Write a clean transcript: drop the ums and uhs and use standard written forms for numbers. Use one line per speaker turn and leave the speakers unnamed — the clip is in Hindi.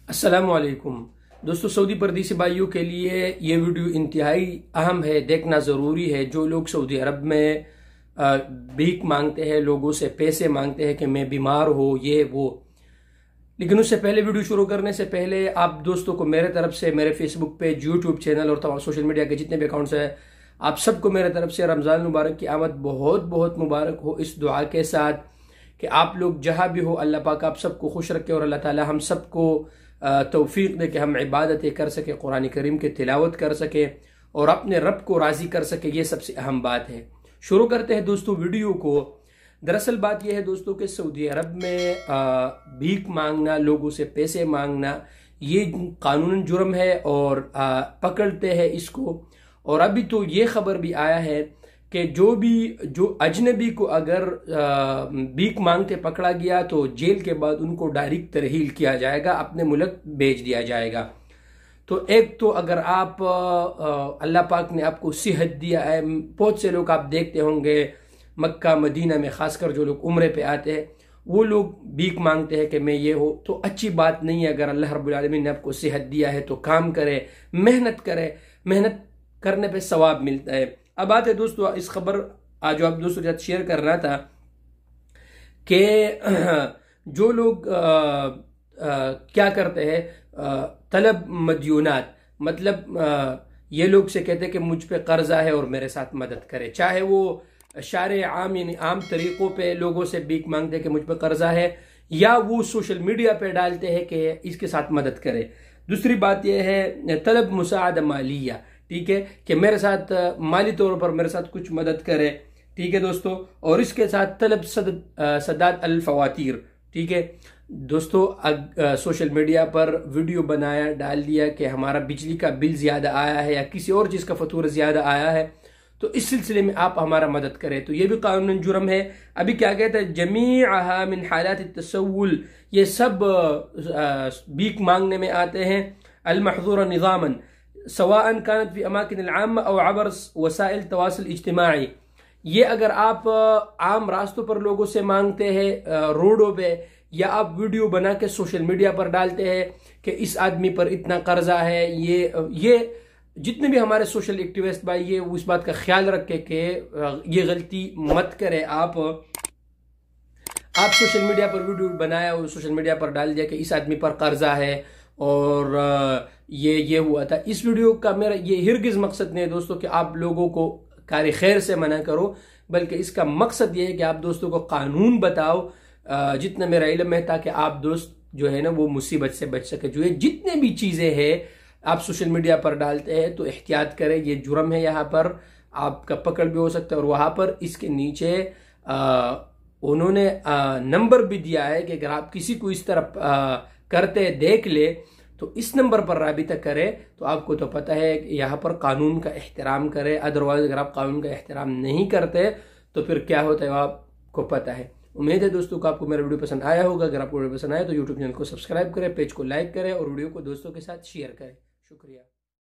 अस्सलामुअलैकुम दोस्तों, सऊदी परदेसी भाइयों के लिए ये वीडियो इंतहाई अहम है, देखना ज़रूरी है। जो लोग सऊदी अरब में भीख मांगते हैं, लोगों से पैसे मांगते हैं कि मैं बीमार हो ये वो। लेकिन उससे पहले, वीडियो शुरू करने से पहले, आप दोस्तों को मेरे तरफ से, मेरे फेसबुक पेज, यूट्यूब चैनल और तमाम सोशल मीडिया के जितने भी अकाउंट्स हैं, आप सबको मेरे तरफ से रमज़ान मुबारक की आमद बहुत बहुत मुबारक हो। इस दुआ के साथ कि आप लोग जहाँ भी हो, अल्लाह पाक आप सबको खुश रखे और अल्लाह ताला हम सबको तौफीक दे कि हम इबादतें कर सके, कुरान करीम की तिलावत कर सके और अपने रब को राज़ी कर सके। ये सबसे अहम बात है। शुरू करते हैं दोस्तों वीडियो को। दरअसल बात यह है दोस्तों कि सऊदी अरब में भीख मांगना, लोगों से पैसे मांगना, ये कानूनन जुर्म है और पकड़ते हैं इसको। और अभी तो ये खबर भी आया है कि जो अजनबी को अगर भीख मांगते पकड़ा गया तो जेल के बाद उनको डायरेक्ट तरहील किया जाएगा, अपने मुल्क भेज दिया जाएगा। तो एक तो अगर आप अल्लाह पाक ने आपको सेहत दिया है, बहुत से लोग आप देखते होंगे मक्का मदीना में, खासकर जो लोग उम्रे पे आते हैं, वो लोग भीख मांगते हैं कि मैं ये हो। तो अच्छी बात नहीं है। अगर अल्लाह रब्बुल आलमीन ने आपको सेहत दिया है तो काम करे, मेहनत करे, मेहनत करने पे सवाब मिलता है। अब बात है दोस्तों, इस खबर आज जो आप दोस्तों के साथ शेयर कर रहा था कि जो लोग क्या करते हैं, तलब मदयूनात, मतलब ये लोग से कहते हैं कि मुझ पे कर्जा है और मेरे साथ मदद करे। चाहे वो शारे आम यानी आम तरीकों पे लोगों से भीख मांगते हैं कि मुझ पे कर्जा है, या वो सोशल मीडिया पे डालते हैं कि इसके साथ मदद करे। दूसरी बात यह है तलब मुसाअदा मालिया, ठीक है, कि मेरे साथ माली तौर पर मेरे साथ कुछ मदद करे, ठीक है दोस्तों। और इसके साथ तलब सदाद अल फवातीर, ठीक है दोस्तों। सोशल मीडिया पर वीडियो बनाया, डाल दिया कि हमारा बिजली का बिल ज्यादा आया है या किसी और चीज का फतूर ज्यादा आया है, तो इस सिलसिले में आप हमारा मदद करें, तो ये भी कानूनन जुर्म है। अभी क्या कहता है, जमीअहा मिन हालात तसव्वुल, ये सब भीख मांगने में आते हैं। अल महज़ूरा निज़ामन सवाअन कानत फी अमाकिन अल आम्मा औ अबर वसाइल तवासुल इज्तिमाई, ये अगर आप आम रास्तों पर लोगों से मांगते हैं, रोडों पे, या आप वीडियो बना के सोशल मीडिया पर डालते हैं कि इस आदमी पर इतना कर्जा है, ये जितने भी हमारे सोशल एक्टिविस्ट भाई, ये उस बात का ख्याल रखें कि ये गलती मत करें। आप सोशल मीडिया पर वीडियो बनाया और सोशल मीडिया पर डाल दिया कि इस आदमी पर कर्जा है और ये हुआ था। इस वीडियो का मेरा ये हिरगिज मकसद नहीं है दोस्तों कि आप लोगों को कार खैर से मना करो, बल्कि इसका मकसद ये है कि आप दोस्तों को कानून बताओ जितना मेरा इल्म है, ताकि आप दोस्त जो है ना वो मुसीबत से बच सके। जो है जितने भी चीजें हैं आप सोशल मीडिया पर डालते हैं तो एहतियात करें, ये जुर्म है। यहाँ पर आपका पकड़ भी हो सकता है। और वहां पर इसके नीचे उन्होंने नंबर भी दिया है कि अगर आप किसी को इस तरह करते देख ले तो इस नंबर पर राबिता करें। तो आपको तो पता है कि यहाँ पर कानून का एहतराम करें, अदरवाइज अगर आप कानून का एहतराम नहीं करते तो फिर क्या होता है आपको पता है। उम्मीद है दोस्तों को आपको मेरा वीडियो पसंद आया होगा। अगर आपको वीडियो पसंद आया तो यूट्यूब चैनल को सब्सक्राइब करें, पेज को लाइक करें और वीडियो को दोस्तों के साथ शेयर करें। शुक्रिया।